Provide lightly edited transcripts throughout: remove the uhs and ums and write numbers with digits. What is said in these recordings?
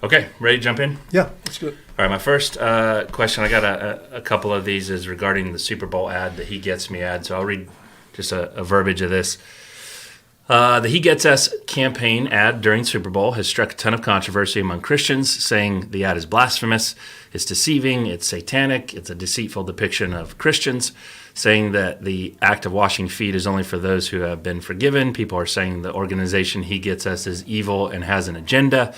Okay, ready to jump in? Yeah, let's do it. All right, my first question, I got a couple of these, is regarding the Super Bowl ad, the He Gets Me ad. So I'll read just a verbiage of this. The He Gets Us campaign ad during Super Bowl has struck a ton of controversy among Christians, saying the ad is blasphemous, it's deceiving, it's satanic, it's a deceitful depiction of Christians, saying that the act of washing feet is only for those who have been forgiven. People are saying the organization He Gets Us is evil and has an agenda.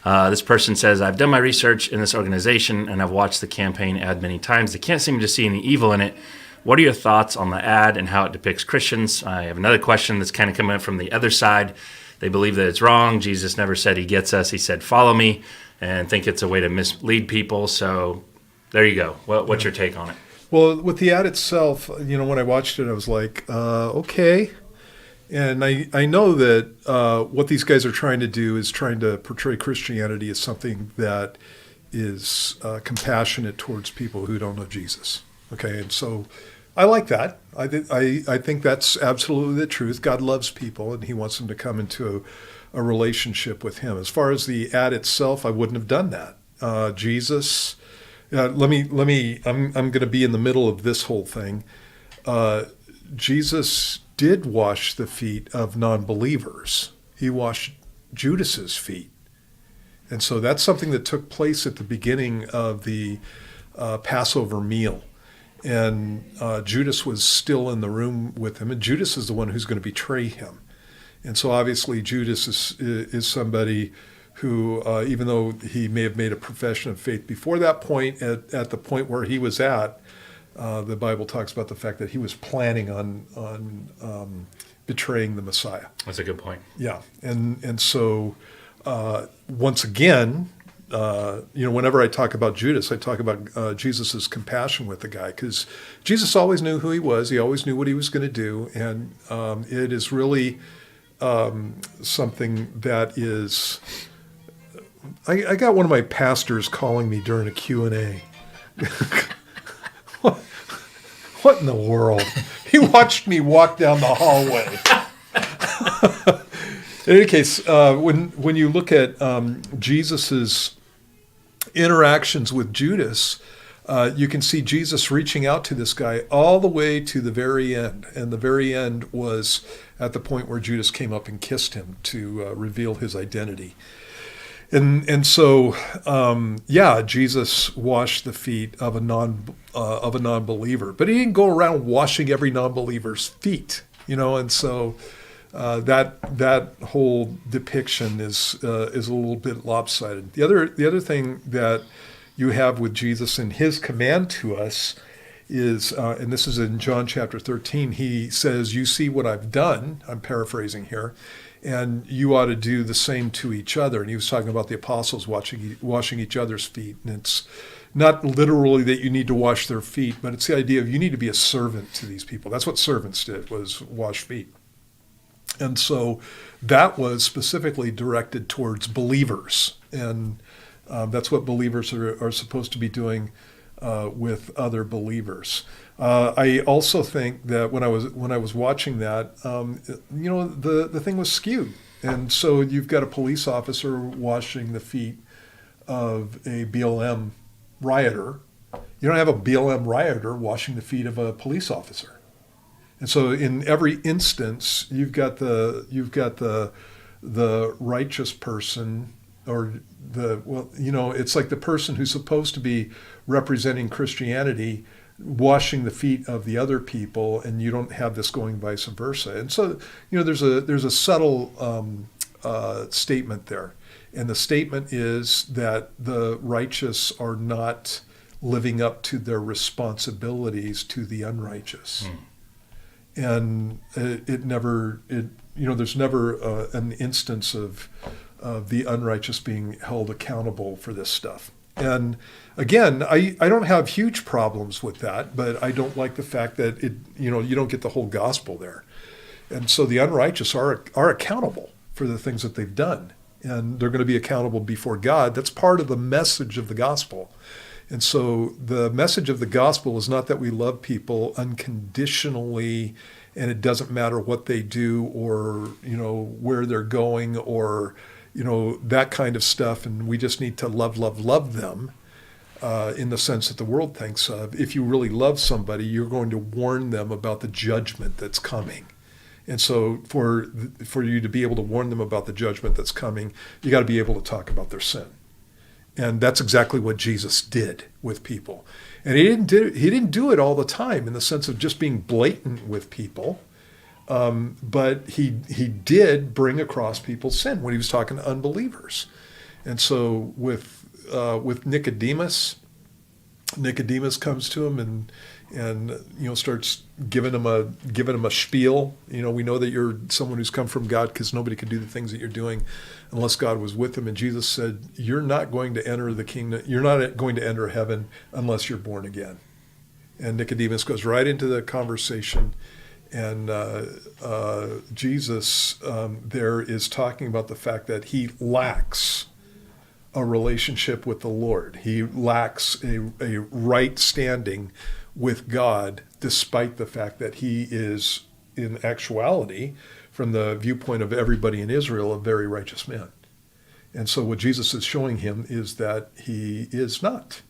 This person says, I've done my research in this organization and I've watched the campaign ad many times. They can't seem to see any evil in it. What are your thoughts on the ad and how it depicts Christians? I have another question that's kind of coming up from the other side. They believe that it's wrong. Jesus never said He gets us. He said, follow me, and think it's a way to mislead people. So there you go. What's your take on it? Well, with the ad itself, when I watched it, I was like, okay. And I know that what these guys are trying to do is trying to portray Christianity as something that is compassionate towards people who don't know Jesus. Okay, and so I like that. I think that's absolutely the truth. God loves people, and He wants them to come into a relationship with Him. As far as the ad itself, I wouldn't have done that. Jesus, I'm going to be in the middle of this whole thing. Jesus did wash the feet of non-believers. He washed Judas's feet. And so that's something that took place at the beginning of the Passover meal. And Judas was still in the room with him. And Judas is the one who's going to betray him. And so obviously Judas is somebody who, even though he may have made a profession of faith before that point, at the point where he was at, the Bible talks about the fact that he was planning on betraying the Messiah. That's a good point. Yeah, and so once again, whenever I talk about Judas, I talk about Jesus' compassion with the guy, because Jesus always knew who he was. He always knew what he was going to do, and it is really something that is. I got one of my pastors calling me during a Q&A. What in the world? He watched me walk down the hallway. In any case, when you look at Jesus's interactions with Judas, you can see Jesus reaching out to this guy all the way to the very end. And the very end was at the point where Judas came up and kissed him to reveal his identity. And so, Jesus washed the feet of a non-believer, but he didn't go around washing every non-believer's feet, and so that whole depiction is a little bit lopsided. The other thing that you have with Jesus in His command to us is, and this is in John chapter 13, He says, "You see what I've done." I'm paraphrasing here. And you ought to do the same to each other. And he was talking about the apostles washing each other's feet. And it's not literally that you need to wash their feet, but it's the idea of you need to be a servant to these people. That's what servants did, was wash feet. And so that was specifically directed towards believers. And that's what believers are supposed to be doing with other believers. I also think that when I was watching that, the thing was skewed, and so you've got a police officer washing the feet of a BLM rioter. You don't have a BLM rioter washing the feet of a police officer, and so in every instance you've got the righteous person, or it's like the person who's supposed to be representing Christianity washing the feet of the other people, and you don't have this going vice versa. And so, there's a subtle statement there, and the statement is that the righteous are not living up to their responsibilities to the unrighteous, and there's never an instance of the unrighteous being held accountable for this stuff. And again, I don't have huge problems with that, but I don't like the fact that you don't get the whole gospel there. And so the unrighteous are accountable for the things that they've done, and they're going to be accountable before God. That's part of the message of the gospel. And so the message of the gospel is not that we love people unconditionally, and it doesn't matter what they do or where they're going, or that kind of stuff, and we just need to love them in the sense that the world thinks of. If you really love somebody, you're going to warn them about the judgment that's coming. And so for you to be able to warn them about the judgment that's coming, you got to be able to talk about their sin. And that's exactly what Jesus did with people. And he didn't do it all the time in the sense of just being blatant with people. But he did bring across people's sin when he was talking to unbelievers. And so with Nicodemus comes to him and starts giving him a spiel. We know that you're someone who's come from God because nobody could do the things that you're doing unless God was with him. And Jesus said, "You're not going to enter the kingdom. You're not going to enter heaven unless you're born again." And Nicodemus goes right into the conversation. And Jesus there is talking about the fact that he lacks a relationship with the Lord. He lacks a right standing with God, despite the fact that he is, in actuality, from the viewpoint of everybody in Israel, a very righteous man. And so what Jesus is showing him is that he is not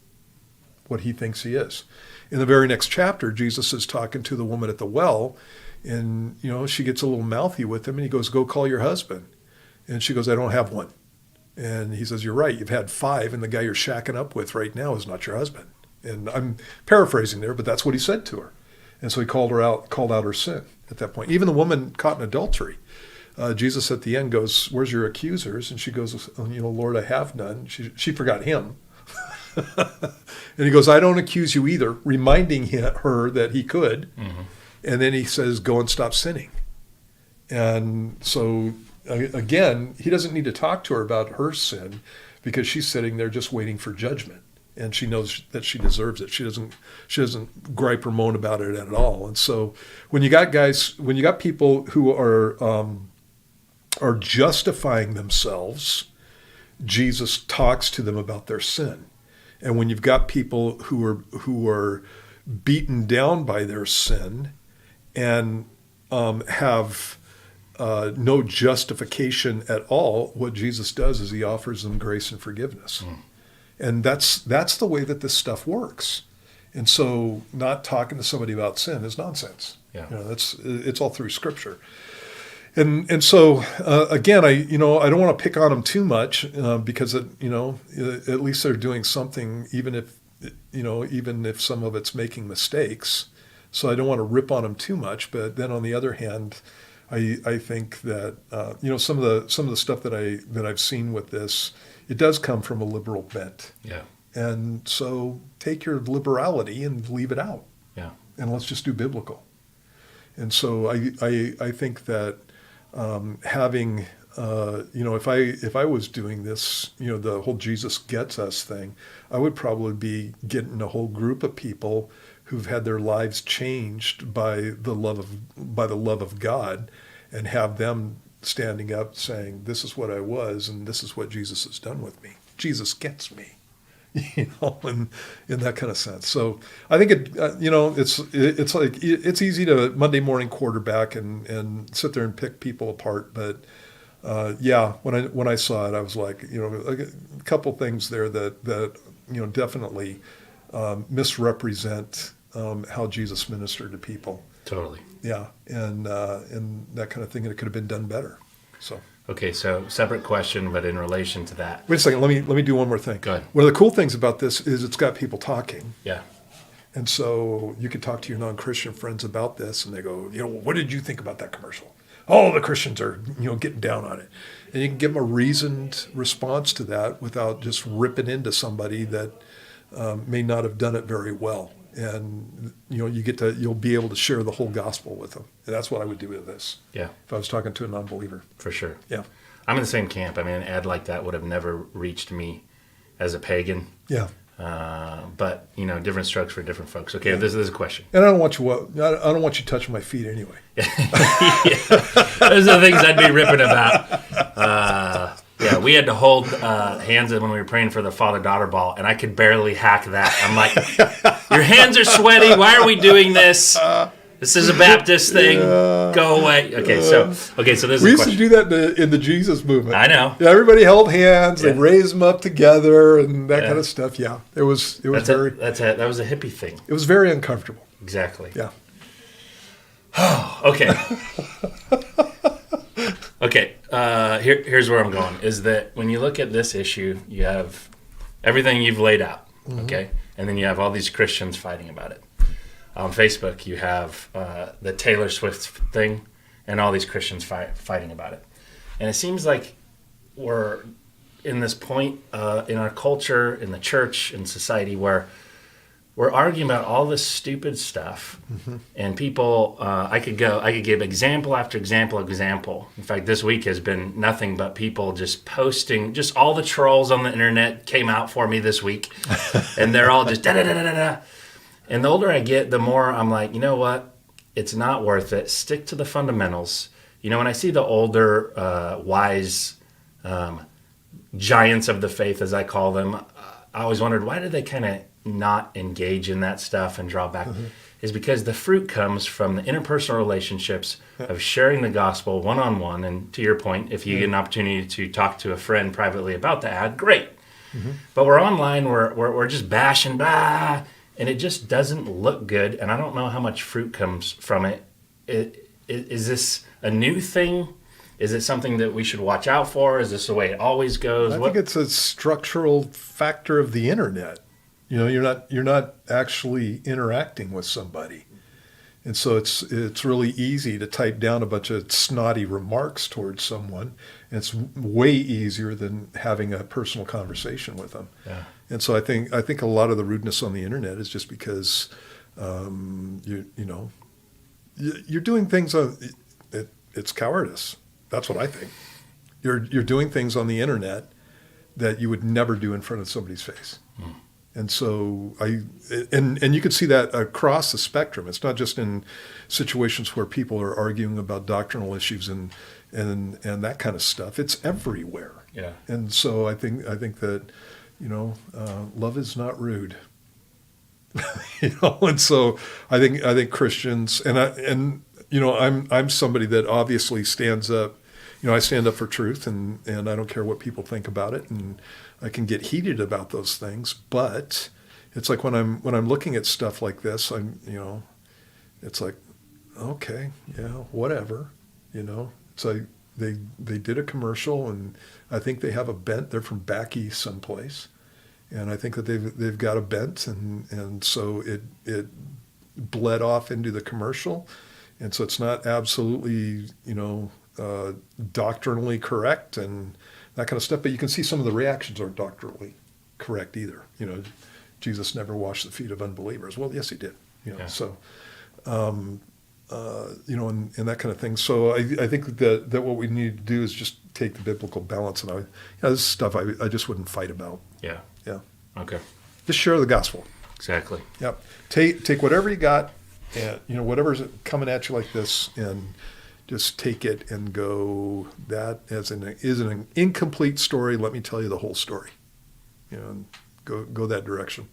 what he thinks he is. In the very next chapter, Jesus is talking to the woman at the well, and she gets a little mouthy with him, and he goes, "Go call your husband." And she goes, "I don't have one." And he says, "You're right, you've had 5, and the guy you're shacking up with right now is not your husband." And I'm paraphrasing there, but that's what he said to her. And so he called out her sin at that point. Even the woman caught in adultery, Jesus at the end goes, "Where's your accusers?" And she goes, "Lord, I have none." She forgot him. And he goes, "I don't accuse you either," reminding her that he could. Mm-hmm. And then he says, "Go and stop sinning." And so, again, he doesn't need to talk to her about her sin because she's sitting there just waiting for judgment. And she knows that she deserves it. She doesn't gripe or moan about it at all. And so when you got people who are justifying themselves, Jesus talks to them about their sin. And when you've got people who are beaten down by their sin and have no justification at all, what Jesus does is he offers them grace and forgiveness. Mm. And that's the way that this stuff works. And so not talking to somebody about sin is nonsense. Yeah. It's all through Scripture. And so again, I don't want to pick on them too much because at least they're doing something, even if some of it's making mistakes. So I don't want to rip on them too much. But then on the other hand, I think that some of the stuff that I've seen with this, it does come from a liberal bent. Yeah. And so take your liberality and leave it out. Yeah. And let's just do biblical. And so I think that having if I was doing this, the whole Jesus gets us thing, I would probably be getting a whole group of people who've had their lives changed by the love of God, and have them standing up saying, "This is what I was, and this is what Jesus has done with me. Jesus gets me," in that kind of sense. So I think it's like it's easy to Monday morning quarterback and sit there and pick people apart, but when I saw it, I was like, a couple things there that definitely misrepresent how Jesus ministered to people. Totally. Yeah, and that kind of thing, and it could have been done better. So. Okay, so separate question, but in relation to that. Wait a second. Let me do one more thing. Go ahead. One of the cool things about this is it's got people talking. Yeah. And so you can talk to your non-Christian friends about this, and they go, what did you think about that commercial? Oh, the Christians are, getting down on it. And you can give them a reasoned response to that without just ripping into somebody that may not have done it very well. And you'll be able to share the whole gospel with them. And that's what I would do with this. Yeah. If I was talking to a non-believer. For sure. Yeah. I'm in the same camp. I mean, an ad like that would have never reached me as a pagan. Yeah. But different strokes for different folks. Okay, yeah. This is a question. And I don't want you touching my feet anyway. Yeah. Those are the things I'd be ripping about. Yeah, we had to hold hands when we were praying for the father-daughter ball, and I could barely hack that. I'm like, your hands are sweaty. Why are we doing this? This is a Baptist thing. Go away. Okay, so this is We a used to question. do that in the Jesus movement. I know. Yeah, everybody held hands. They Yeah. raised them up together and that Yeah. kind of stuff. Yeah, it was That was a hippie thing. it was very uncomfortable. Exactly. Yeah. Okay. Okay. Here's where I'm going. Is that when you look at this issue, you have everything you've laid out. Okay, and then you have all these Christians fighting about it. On Facebook, you have the Taylor Swift thing, and all these Christians fighting about it. And it seems like we're in this point in our culture, in the church, in society, where we're arguing about all this stupid stuff, and people. I could give example after example. In fact, this week has been nothing but people just posting. Just all the trolls on the internet came out for me this week, and they're all just da da da da da. And the older I get, the more I'm like, you know what? It's not worth it. Stick to the fundamentals. You know, when I see the older, wise giants of the faith, as I call them, I always wondered, why do they kind of not engage in that stuff and draw back? Is because the fruit comes from the interpersonal relationships of sharing the gospel one-on-one. And to your point, if you get an opportunity to talk to a friend privately about the ad, great. But we're online, we're just bashing, blah, and it just doesn't look good, and I don't know how much fruit comes from it. Is this a new thing? Is it something that we should watch out for? Is this the way it always goes? I think it's a structural factor of the internet. You know, you're not actually interacting with somebody. And so it's really easy to type down a bunch of snotty remarks towards someone. And it's way easier than having a personal conversation with them. Yeah. And so I think a lot of the rudeness on the internet is just because you're doing things it's cowardice. That's what I think. You're doing things on the internet that you would never do in front of somebody's face. And so and you can see that across the spectrum. It's not just in situations where people are arguing about doctrinal issues and that kind of stuff. It's everywhere. Yeah. And so I think that, love is not rude. And so I think Christians I'm somebody that obviously stands up. I stand up for truth and I don't care what people think about it, and I can get heated about those things, but it's like when I'm looking at stuff like this, it's like, okay, yeah, whatever, It's like they did a commercial, and I think they have a bent. They're from back east someplace, and I think that they've got a bent, and so it bled off into the commercial, and so it's not absolutely doctrinally correct and that kind of stuff. But you can see some of the reactions aren't doctrinally correct either. Jesus never washed the feet of unbelievers. Well, yes, he did. Yeah. So, and that kind of thing. So I think that what we need to do is just take the biblical balance. And this is stuff I just wouldn't fight about. Yeah. Yeah. Okay. Just share the gospel. Exactly. Yep. Take whatever you got, and whatever's coming at you like this, and just take it and go. That is an incomplete story. Let me tell you the whole story. And go that direction.